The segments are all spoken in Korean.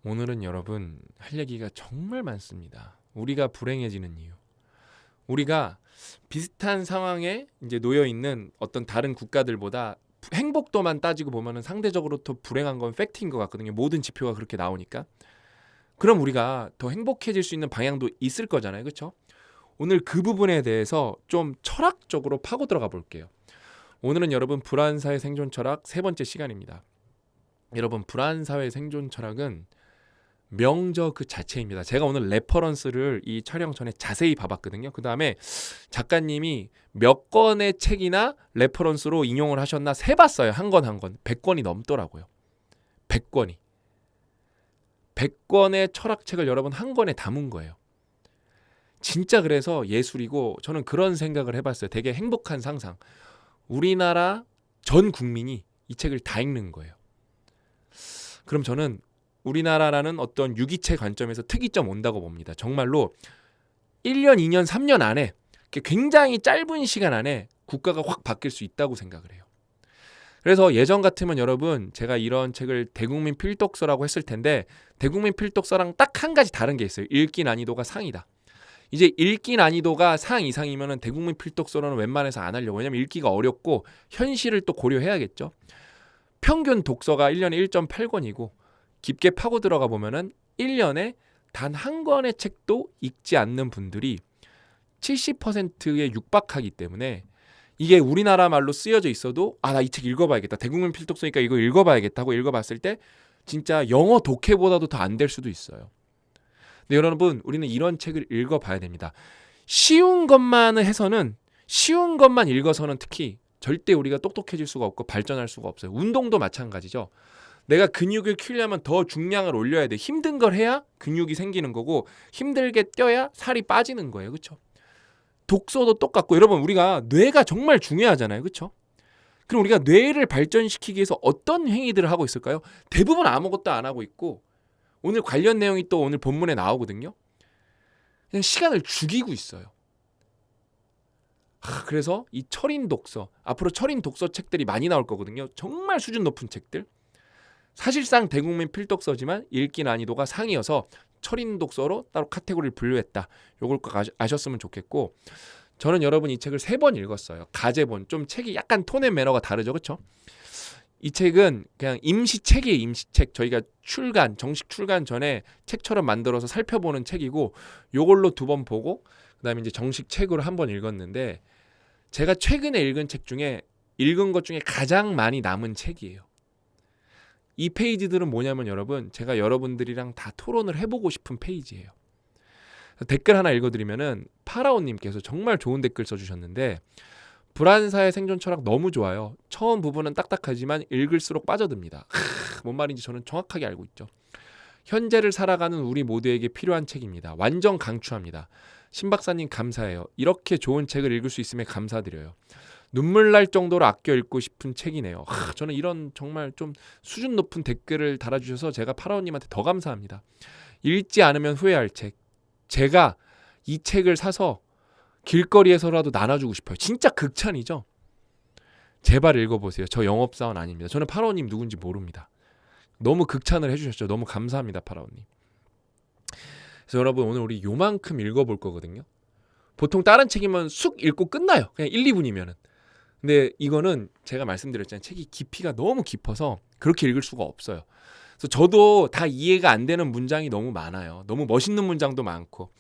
오늘은 여러분 할 얘기가 정말 많습니다. 우리가 불행해지는 이유. 우리가 비슷한 상황에 이제 놓여 있는 어떤 다른 국가들보다 행복도만 따지고 보면은 상대적으로 더 불행한 건 팩트인 것 같거든요. 모든 지표가 그렇게 나오니까. 그럼 우리가 더 행복해질 수 있는 방향도 있을 거잖아요. 그렇죠? 오늘 그 부분에 대해서 좀 철학적으로 파고 들어가 볼게요. 오늘은 여러분 불안사회 생존 철학 세 번째 시간입니다. 여러분 불안사회 생존 철학은 명저 그 자체입니다. 제가 오늘 레퍼런스를 이 촬영 전에 자세히 봐봤거든요. 그 다음에 작가님이 몇 권의 책이나 레퍼런스로 인용을 하셨나 세봤어요. 한 권 한 권. 100권이 넘더라고요. 100권이. 100권의 철학책을 여러분 한 권에 담은 거예요. 진짜 그래서 예술이고 저는 그런 생각을 해봤어요. 되게 행복한 상상. 우리나라 전 국민이 이 책을 다 읽는 거예요. 그럼 저는 우리나라라는 어떤 유기체 관점에서 특이점 온다고 봅니다. 정말로 1년, 2년, 3년 안에 굉장히 짧은 시간 안에 국가가 확 바뀔 수 있다고 생각을 해요. 그래서 예전 같으면 여러분 제가 이런 책을 대국민 필독서라고 했을 텐데 대국민 필독서랑 딱 한 가지 다른 게 있어요. 읽기 난이도가 상이다. 이제 읽기 난이도가 상 이상이면 대국민 필독서로는 웬만해서 안 하려고. 왜냐면 읽기가 어렵고 현실을 또 고려해야겠죠. 평균 독서가 1년에 1.8권이고 깊게 파고 들어가 보면은 1년에 단 한 권의 책도 읽지 않는 분들이 70%에 육박하기 때문에 이게 우리나라 말로 쓰여져 있어도 나 이 책 읽어봐야겠다. 대국민 필독서니까 이거 읽어봐야겠다 하고 읽어봤을 때 진짜 영어 독해보다도 더 안 될 수도 있어요. 근데 여러분 우리는 이런 책을 읽어봐야 됩니다. 쉬운 것만 해서는 쉬운 것만 읽어서는 특히 절대 우리가 똑똑해질 수가 없고 발전할 수가 없어요. 운동도 마찬가지죠. 내가 근육을 키우려면 더 중량을 올려야 돼. 힘든 걸 해야 근육이 생기는 거고 힘들게 뛰어야 살이 빠지는 거예요. 그렇죠? 독서도 똑같고 여러분 우리가 뇌가 정말 중요하잖아요. 그렇죠? 그럼 우리가 뇌를 발전시키기 위해서 어떤 행위들을 하고 있을까요? 대부분 아무것도 안 하고 있고 오늘 관련 내용이 또 오늘 본문에 나오거든요. 그냥 시간을 죽이고 있어요. 그래서 이 철인 독서, 앞으로 철인 독서 책들이 많이 나올 거거든요. 정말 수준 높은 책들. 사실상 대국민 필독서지만 읽기 난이도가 상이어서 철인 독서로 따로 카테고리를 분류했다. 요걸 꼭 아셨으면 좋겠고 저는 여러분 이 책을 3번 읽었어요. 가제본. 좀 책이 약간 톤 앤 매너가 다르죠. 그렇죠? 이 책은 그냥 임시책이에요. 임시책. 저희가 정식 출간 전에 책처럼 만들어서 살펴보는 책이고 요걸로 2번 보고 그다음에 이제 정식 책으로 1번 읽었는데 제가 최근에 읽은 책 중에 읽은 것 중에 가장 많이 남은 책이에요. 이 페이지들은 뭐냐면 여러분 제가 여러분들이랑 다 토론을 해보고 싶은 페이지예요. 댓글 하나 읽어드리면은 파라오님께서 정말 좋은 댓글 써주셨는데 불안사의 생존 철학 너무 좋아요. 처음 부분은 딱딱하지만 읽을수록 빠져듭니다. 뭔 말인지 저는 정확하게 알고 있죠. 현재를 살아가는 우리 모두에게 필요한 책입니다. 완전 강추합니다. 신박사님 감사해요. 이렇게 좋은 책을 읽을 수 있음에 감사드려요. 눈물 날 정도로 아껴 읽고 싶은 책이네요. 저는 이런 정말 좀 수준 높은 댓글을 달아주셔서 제가 파라오님한테 더 감사합니다. 읽지 않으면 후회할 책. 제가 이 책을 사서 길거리에서라도 나눠주고 싶어요. 진짜 극찬이죠. 제발 읽어보세요. 저 영업사원 아닙니다. 저는 파라오님 누군지 모릅니다. 너무 극찬을 해주셨죠. 너무 감사합니다. 파라오님. 그래서 여러분 오늘 우리 요만큼 읽어볼 거거든요. 보통 다른 책이면 쑥 읽고 끝나요. 그냥 1, 2분이면은. 근데 이거는 제가 말씀드렸잖아요. 책이 깊이가 너무 깊어서 그렇게 읽을 수가 없어요. 그래서 저도 다 이해가 안 되는 문장이 너무 많아요. 너무 멋있는 문장도 많고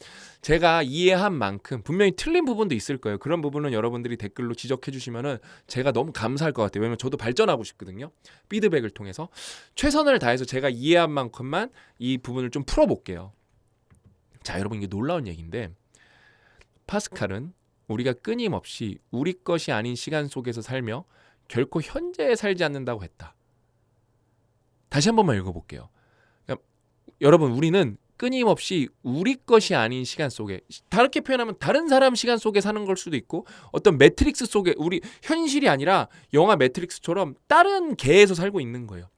제가 이해한 만큼 분명히 틀린 부분도 있을 거예요. 그런 부분은 여러분들이 댓글로 지적해 주시면은 제가 너무 감사할 것 같아요. 왜냐면 저도 발전하고 싶거든요. 피드백을 통해서 최선을 다해서 제가 이해한 만큼만 이 부분을 좀 풀어볼게요. 자, 여러분 이게 놀라운 얘기인데 파스칼은 우리가 끊임없이 우리 것이 아닌 시간 속에서 살며 결코 현재에 살지 않는다고 했다. 다시 한 번만 읽어볼게요. 그러니까 여러분 우리는 끊임없이 우리 것이 아닌 시간 속에 다르게 표현하면 다른 사람 시간 속에 사는 걸 수도 있고 어떤 매트릭스 속에 우리 현실이 아니라 영화 매트릭스처럼 다른 계에서 살고 있는 거예요.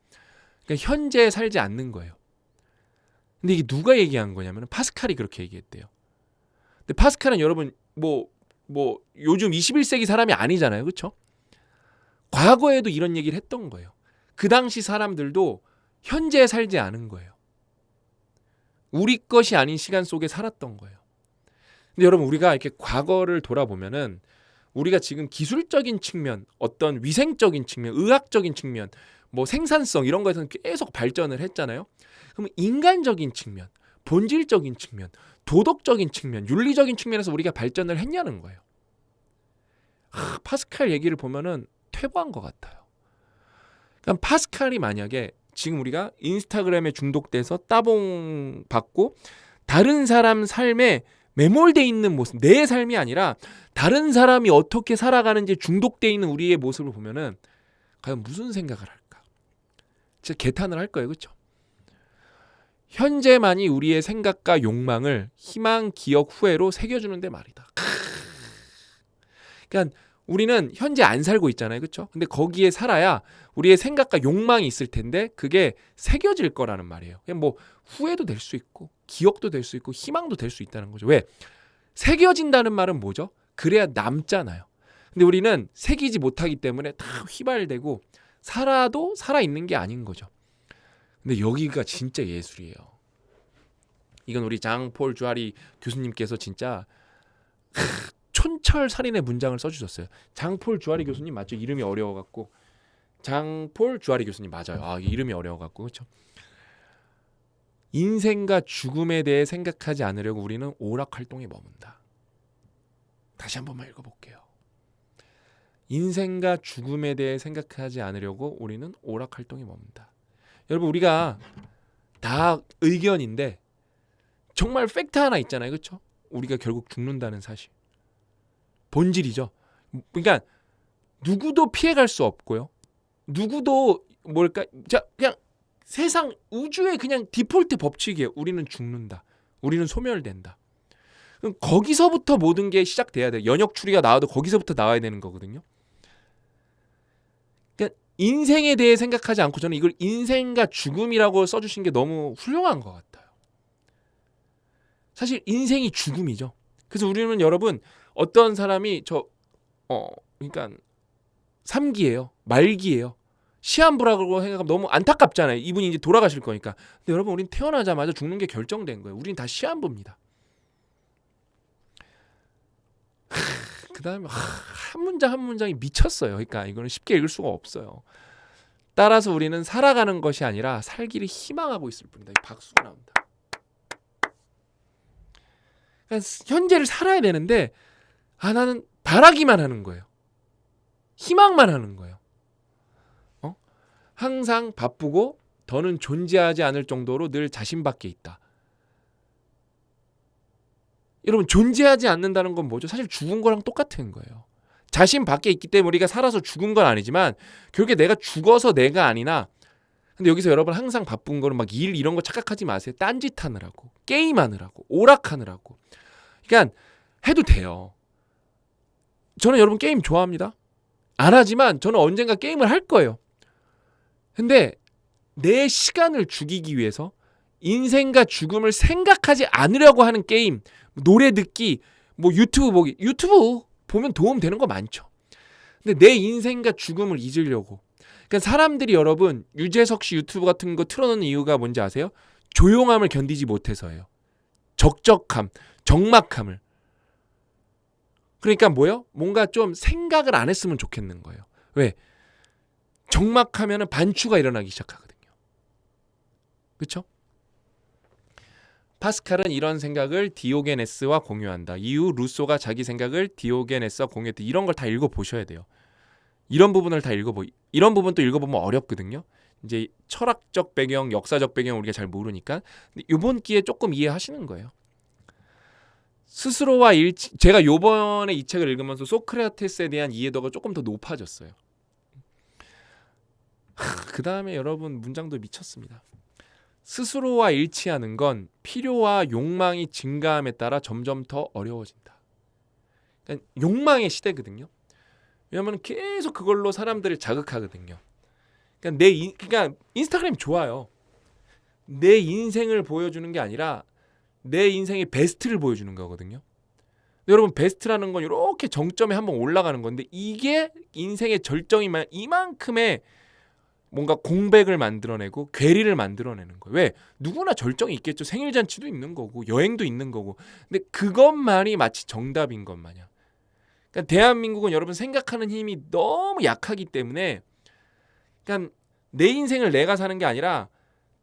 그러니까 현재에 살지 않는 거예요. 근데 이게 누가 얘기한 거냐면 파스칼이 그렇게 얘기했대요. 근데 파스칼은 여러분 뭐 요즘 21세기 사람이 아니잖아요. 그렇죠? 과거에도 이런 얘기를 했던 거예요. 그 당시 사람들도 현재에 살지 않은 거예요. 우리 것이 아닌 시간 속에 살았던 거예요. 근데 여러분 우리가 이렇게 과거를 돌아보면은 우리가 지금 기술적인 측면, 어떤 위생적인 측면, 의학적인 측면, 뭐 생산성 이런 거에서는 계속 발전을 했잖아요. 그럼 인간적인 측면, 본질적인 측면, 도덕적인 측면, 윤리적인 측면에서 우리가 발전을 했냐는 거예요. 파스칼 얘기를 보면은 퇴보한 것 같아요. 그럼 파스칼이 만약에 지금 우리가 인스타그램에 중독돼서 따봉 받고 다른 사람 삶에 매몰돼 있는 모습, 내 삶이 아니라 다른 사람이 어떻게 살아가는지 중독돼 있는 우리의 모습을 보면은 과연 무슨 생각을 할까? 진짜 개탄을 할 거예요, 그렇죠? 현재만이 우리의 생각과 욕망을 희망, 기억, 후회로 새겨주는데 말이다. 그러니까 우리는 현재 안 살고 있잖아요, 그렇죠? 근데 거기에 살아야 우리의 생각과 욕망이 있을 텐데 그게 새겨질 거라는 말이에요. 그냥 뭐 후회도 될 수 있고 기억도 될 수 있고 희망도 될 수 있다는 거죠. 왜? 새겨진다는 말은 뭐죠? 그래야 남잖아요. 근데 우리는 새기지 못하기 때문에 다 휘발되고 살아도 살아있는 게 아닌 거죠. 근데 여기가 진짜 예술이에요. 이건 우리 장폴 주아리 교수님께서 진짜 촌철살인의 문장을 써주셨어요. 장폴 주아리 교수님 맞죠? 이름이 어려워갖고 장폴 주아리 교수님 맞아요. 이름이 어려워갖고 그렇죠. 인생과 죽음에 대해 생각하지 않으려고 우리는 오락활동에 머문다. 다시 한 번만 읽어볼게요. 인생과 죽음에 대해 생각하지 않으려고 우리는 오락활동에 머문다. 여러분 우리가 다 의견인데 정말 팩트 하나 있잖아요, 그렇죠? 우리가 결국 죽는다는 사실. 본질이죠. 그러니까 누구도 피해갈 수 없고요. 누구도 뭘까? 자 그냥 세상 우주의 그냥 디폴트 법칙이에요. 우리는 죽는다. 우리는 소멸된다. 그럼 거기서부터 모든 게 시작돼야 돼요. 연역추리가 나와도 거기서부터 나와야 되는 거거든요. 그러니까 인생에 대해 생각하지 않고 저는 이걸 인생과 죽음이라고 써주신 게 너무 훌륭한 것 같아요. 사실 인생이 죽음이죠. 그래서 우리는 여러분 어떤 사람이 그러니까 3기예요. 말기예요. 시한부라고 생각하면 너무 안타깝잖아요. 이분이 이제 돌아가실 거니까. 근데 여러분 우린 태어나자마자 죽는 게 결정된 거예요. 우린 다 시한부입니다. 그 다음에 한 문장 한 문장이 미쳤어요. 그러니까 이거는 쉽게 읽을 수가 없어요. 따라서 우리는 살아가는 것이 아니라 살기를 희망하고 있을 뿐이다. 이 박수가 나온다. 그러니까 현재를 살아야 되는데 나는 바라기만 하는 거예요. 희망만 하는 거예요. 항상 바쁘고 더는 존재하지 않을 정도로 늘 자신 밖에 있다. 여러분 존재하지 않는다는 건 뭐죠? 사실 죽은 거랑 똑같은 거예요. 자신 밖에 있기 때문에 우리가 살아서 죽은 건 아니지만 결국에 내가 죽어서 내가 아니나 근데 여기서 여러분 항상 바쁜 거는 막 일 이런 거 착각하지 마세요. 딴짓 하느라고 게임하느라고 오락하느라고 그러니까 해도 돼요. 저는 여러분 게임 좋아합니다. 안 하지만 저는 언젠가 게임을 할 거예요. 근데 내 시간을 죽이기 위해서 인생과 죽음을 생각하지 않으려고 하는 게임, 노래 듣기, 뭐 유튜브 보기, 유튜브 보면 도움 되는 거 많죠. 근데 내 인생과 죽음을 잊으려고. 그러니까 사람들이 여러분 유재석 씨 유튜브 같은 거 틀어놓는 이유가 뭔지 아세요? 조용함을 견디지 못해서예요. 적적함, 적막함을. 그러니까 뭐요? 뭔가 좀 생각을 안 했으면 좋겠는 거예요. 왜? 적막하면 반추가 일어나기 시작하거든요. 그렇죠? 파스칼은 이런 생각을 디오게네스와 공유한다. 이후 루소가 자기 생각을 디오게네스와 공유했다. 이런 걸 다 읽어보셔야 돼요. 이런 부분을 다 이런 부분도 읽어보면 어렵거든요. 이제 철학적 배경, 역사적 배경 우리가 잘 모르니까 이번 기회에 조금 이해하시는 거예요. 스스로와 일치. 제가 요번에 이 책을 읽으면서 소크라테스에 대한 이해도가 조금 더 높아졌어요. 그 다음에 여러분 문장도 미쳤습니다. 스스로와 일치하는 건 필요와 욕망이 증가함에 따라 점점 더 어려워진다. 그러니까 욕망의 시대거든요. 왜냐하면 계속 그걸로 사람들을 자극하거든요. 그러니까 인스타그램 좋아요. 내 인생을 보여주는 게 아니라 내 인생의 베스트를 보여주는 거거든요. 여러분 베스트라는 건 이렇게 정점에 한번 올라가는 건데 이게 인생의 절정이면 이만큼의 뭔가 공백을 만들어내고 괴리를 만들어내는 거예요. 왜? 누구나 절정이 있겠죠. 생일 잔치도 있는 거고 여행도 있는 거고. 근데 그것만이 마치 정답인 것 마냥. 그러니까 대한민국은 여러분 생각하는 힘이 너무 약하기 때문에 그러니까 내 인생을 내가 사는 게 아니라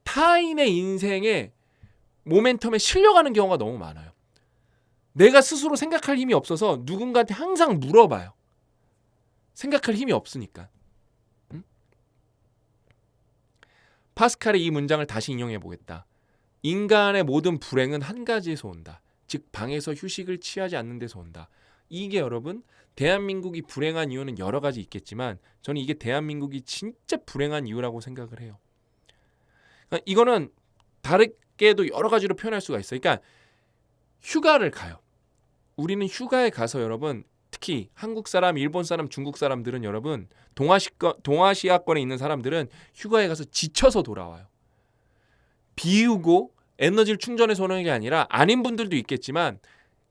타인의 인생에 모멘텀에 실려가는 경우가 너무 많아요. 내가 스스로 생각할 힘이 없어서 누군가한테 항상 물어봐요. 생각할 힘이 없으니까. 응? 파스칼의 이 문장을 다시 인용해 보겠다. 인간의 모든 불행은 한 가지에서 온다. 즉 방에서 휴식을 취하지 않는 데서 온다. 이게 여러분 대한민국이 불행한 이유는 여러 가지 있겠지만 저는 이게 대한민국이 진짜 불행한 이유라고 생각을 해요. 그러니까 이거는 다르게도 여러 가지로 표현할 수가 있어요. 그러니까 휴가를 가요. 우리는 휴가에 가서 여러분 특히 한국 사람, 일본 사람, 중국 사람들은 여러분 동아시아권에 있는 사람들은 휴가에 가서 지쳐서 돌아와요. 비우고 에너지를 충전해서 오는 게 아니라 아닌 분들도 있겠지만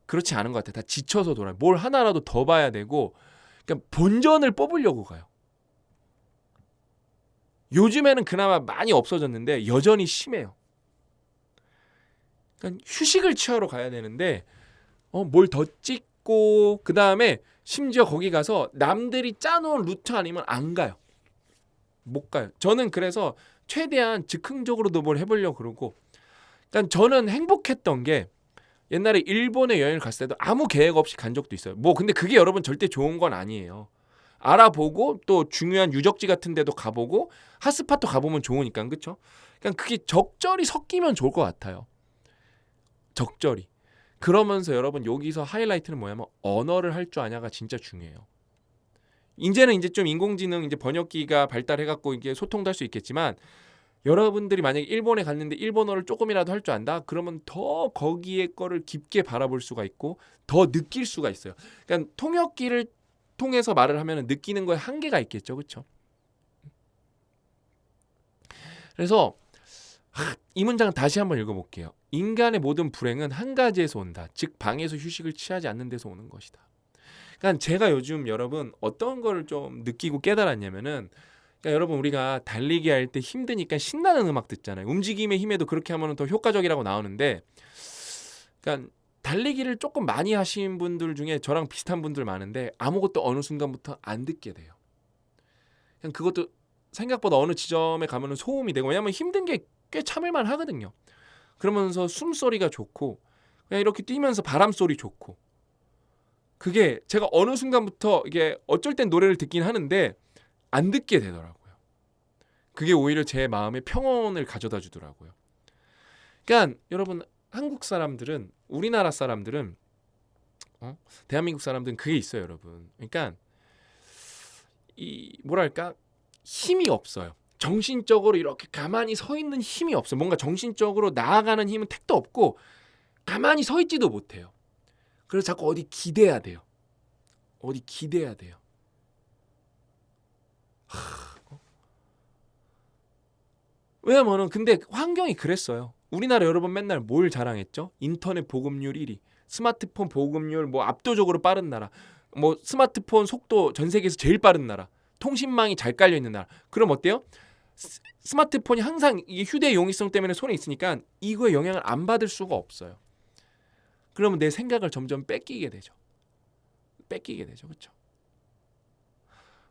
그렇지 않은 것 같아요. 다 지쳐서 돌아요. 뭘 하나라도 더 봐야 되고 그러니까 본전을 뽑으려고 가요. 요즘에는 그나마 많이 없어졌는데 여전히 심해요. 그러니까 휴식을 취하러 가야 되는데 뭘 더 찍고 그 다음에 심지어 거기 가서 남들이 짜놓은 루트 아니면 안 가요. 못 가요. 저는 그래서 최대한 즉흥적으로도 뭘 해보려고 그러고 그러니까 저는 행복했던 게 옛날에 일본에 여행을 갔을 때도 아무 계획 없이 간 적도 있어요. 뭐 근데 그게 여러분 절대 좋은 건 아니에요. 알아보고 또 중요한 유적지 같은 데도 가보고 핫스팟도 가보면 좋으니까 그렇죠? 그러니까 그게 적절히 섞이면 좋을 것 같아요. 적절히. 그러면서 여러분 여기서 하이라이트는 뭐냐면 언어를 할 줄 아냐가 진짜 중요해요. 이제는 이제 좀 인공지능 이제 번역기가 발달해갖고 이게 소통도 할 수 있겠지만 여러분들이 만약에 일본에 갔는데 일본어를 조금이라도 할 줄 안다? 그러면 더 거기에 거를 깊게 바라볼 수가 있고 더 느낄 수가 있어요. 그러니까 통역기를 통해서 말을 하면 느끼는 거에 한계가 있겠죠, 그렇죠? 그래서 이 문장 다시 한번 읽어볼게요. 인간의 모든 불행은 한 가지에서 온다. 즉 방에서 휴식을 취하지 않는 데서 오는 것이다. 그러니까 제가 요즘 여러분 어떤 거를 좀 느끼고 깨달았냐면은 그러니까 여러분 우리가 달리기 할 때 힘드니까 신나는 음악 듣잖아요. 움직임의 힘에도 그렇게 하면 더 효과적이라고 나오는데 그러니까 달리기를 조금 많이 하신 분들 중에 저랑 비슷한 분들 많은데 아무것도 어느 순간부터 안 듣게 돼요. 그냥 그것도 생각보다 어느 지점에 가면은 소음이 되고 왜냐면 힘든 게 꽤 참을만 하거든요. 그러면서 숨소리가 좋고 그냥 이렇게 뛰면서 바람소리 좋고 그게 제가 어느 순간부터 이게 어쩔 땐 노래를 듣긴 하는데 안 듣게 되더라고요. 그게 오히려 제 마음에 평온을 가져다 주더라고요. 그러니까 여러분 한국 사람들은 우리나라 사람들은 대한민국 사람들은 그게 있어요, 여러분. 그러니까 이 뭐랄까 힘이 없어요. 정신적으로 이렇게 가만히 서 있는 힘이 없어요. 뭔가 정신적으로 나아가는 힘은 택도 없고 가만히 서 있지도 못해요. 그래서 자꾸 어디 기대야 돼요. 어디 기대야 돼요. 왜냐면은 근데 환경이 그랬어요. 우리나라 여러분 맨날 뭘 자랑했죠? 인터넷 보급률 1위, 스마트폰 보급률 뭐 압도적으로 빠른 나라, 뭐 스마트폰 속도 전 세계에서 제일 빠른 나라, 통신망이 잘 깔려 있는 나라. 그럼 어때요? 스마트폰이 항상 이게 휴대의 용이성 때문에 손에 있으니까 이거에 영향을 안 받을 수가 없어요. 그러면 내 생각을 점점 뺏기게 되죠. 그렇죠?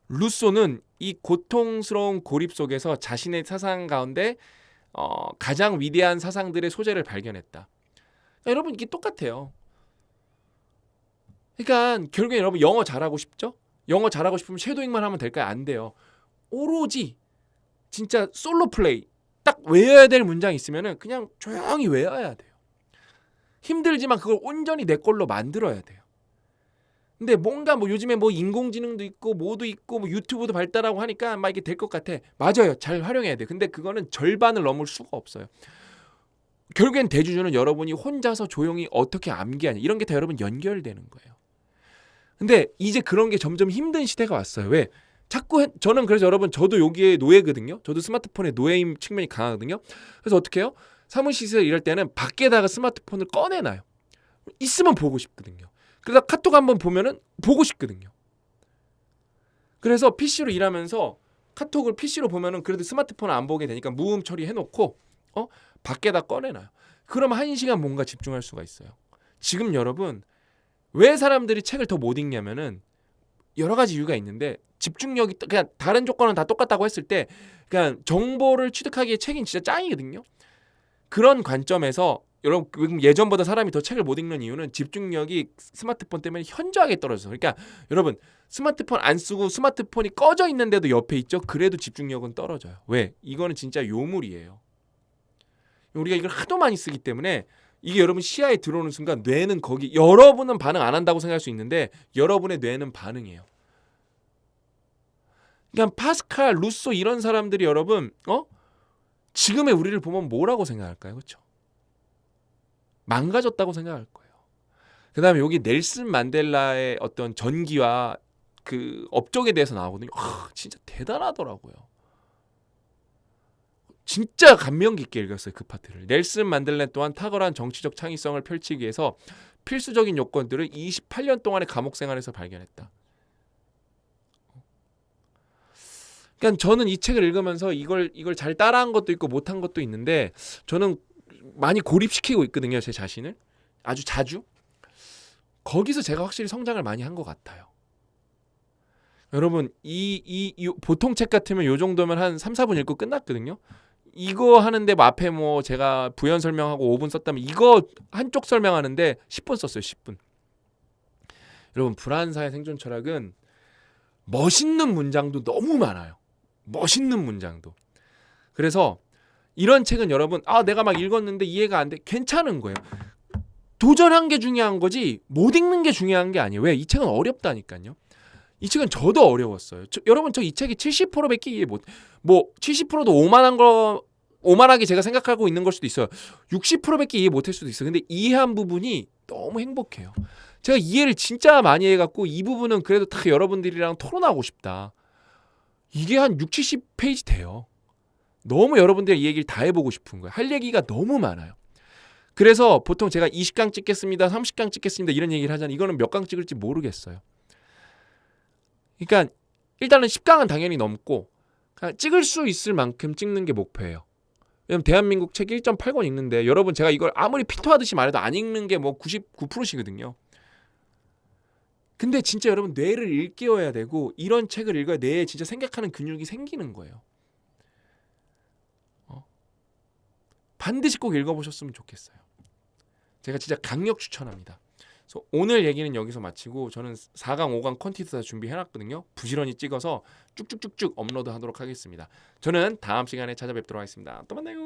루소는 이 고통스러운 고립 속에서 자신의 사상 가운데 가장 위대한 사상들의 소재를 발견했다. 그러니까 여러분 이게 똑같아요. 그러니까 결국에 여러분 영어 잘하고 싶죠? 영어 잘하고 싶으면 쉐도잉만 하면 될까요? 안 돼요. 오로지 진짜 솔로 플레이 딱 외워야 될 문장이 있으면은 그냥 조용히 외워야 돼요. 힘들지만 그걸 온전히 내 걸로 만들어야 돼요. 근데 뭔가 뭐 요즘에 뭐 인공지능도 있고 뭐도 있고 뭐 유튜브도 발달하고 하니까 막 이게 될 것 같아. 맞아요. 잘 활용해야 돼. 근데 그거는 절반을 넘을 수가 없어요. 결국엔 대주주는 여러분이 혼자서 조용히 어떻게 암기하냐 이런 게 다 여러분 연결되는 거예요. 근데 이제 그런 게 점점 힘든 시대가 왔어요. 왜? 자꾸 저는 그래서 여러분 저도 여기에 노예거든요. 저도 스마트폰의 노예임 측면이 강하거든요. 그래서 어떻게 해요? 사무실에서 일할 때는 밖에다가 스마트폰을 꺼내놔요. 있으면 보고 싶거든요. 그러다 카톡 한번 보면은 보고 싶거든요. 그래서 PC로 일하면서 카톡을 PC로 보면은 그래도 스마트폰을 안 보게 되니까 무음 처리해놓고 밖에다 꺼내놔요. 그럼 1시간 뭔가 집중할 수가 있어요. 지금 여러분 왜 사람들이 책을 더 못 읽냐면은 여러 가지 이유가 있는데 집중력이 그냥 다른 조건은 다 똑같다고 했을 때 그냥 정보를 취득하기에 책이 진짜 짱이거든요. 그런 관점에서 여러분 예전보다 사람이 더 책을 못 읽는 이유는 집중력이 스마트폰 때문에 현저하게 떨어져서. 그러니까 여러분 스마트폰 안 쓰고 스마트폰이 꺼져 있는데도 옆에 있죠. 그래도 집중력은 떨어져요. 왜? 이거는 진짜 요물이에요. 우리가 이걸 하도 많이 쓰기 때문에 이게 여러분 시야에 들어오는 순간 뇌는 거기 여러분은 반응 안 한다고 생각할 수 있는데 여러분의 뇌는 반응해요. 그러니까 파스칼, 루소 이런 사람들이 여러분 지금의 우리를 보면 뭐라고 생각할까요? 그렇죠? 망가졌다고 생각할 거예요. 그다음에 여기 넬슨 만델라의 어떤 전기와 그 업적에 대해서 나오거든요. 진짜 대단하더라고요. 진짜 감명 깊게 읽었어요. 그 파트를. 넬슨 만델라 또한 탁월한 정치적 창의성을 펼치기 위해서 필수적인 요건들을 28년 동안의 감옥 생활에서 발견했다. 그러니까 저는 이 책을 읽으면서 이걸 잘 따라한 것도 있고 못한 것도 있는데 저는 많이 고립시키고 있거든요. 제 자신을. 아주 자주. 거기서 제가 확실히 성장을 많이 한 것 같아요. 여러분 이 보통 책 같으면 요 정도면 한 3, 4분 읽고 끝났거든요. 이거 하는데 앞에 제가 부연 설명하고 5분 썼다면 이거 한쪽 설명하는데 10분 썼어요. 10분. 여러분 불안사의 생존 철학은 멋있는 문장도 너무 많아요. 멋있는 문장도. 그래서 이런 책은 여러분 내가 막 읽었는데 이해가 안 돼. 괜찮은 거예요. 도전한 게 중요한 거지 못 읽는 게 중요한 게 아니에요. 왜? 이 책은 어렵다니까요. 이 책은 저도 어려웠어요. 여러분 저 이 책이 70%밖에 이해 못. 70%도 오만하게 제가 생각하고 있는 걸 수도 있어요. 60%밖에 이해 못할 수도 있어요. 근데 이해한 부분이 너무 행복해요. 제가 이해를 진짜 많이 해갖고 이 부분은 그래도 다 여러분들이랑 토론하고 싶다. 이게 한 6, 70페이지 돼요. 너무 여러분들의 이 얘기를 다 해보고 싶은 거예요. 할 얘기가 너무 많아요. 그래서 보통 제가 20강 찍겠습니다. 30강 찍겠습니다. 이런 얘기를 하잖아요. 이거는 몇 강 찍을지 모르겠어요. 그러니까 일단은 10강은 당연히 넘고 찍을 수 있을 만큼 찍는 게 목표예요. 왜냐면 대한민국 책 1.8권 읽는데 여러분 제가 이걸 아무리 피토하듯이 말해도 안 읽는 게 99%시거든요. 근데 진짜 여러분 뇌를 일깨워야 되고 이런 책을 읽어야 뇌에 진짜 생각하는 근육이 생기는 거예요. 반드시 꼭 읽어보셨으면 좋겠어요. 제가 진짜 강력 추천합니다. 그래서 오늘 얘기는 여기서 마치고 저는 4강, 5강 컨텐츠 다 준비해놨거든요. 부지런히 찍어서 쭉쭉쭉쭉 업로드하도록 하겠습니다. 저는 다음 시간에 찾아뵙도록 하겠습니다. 또 만나요.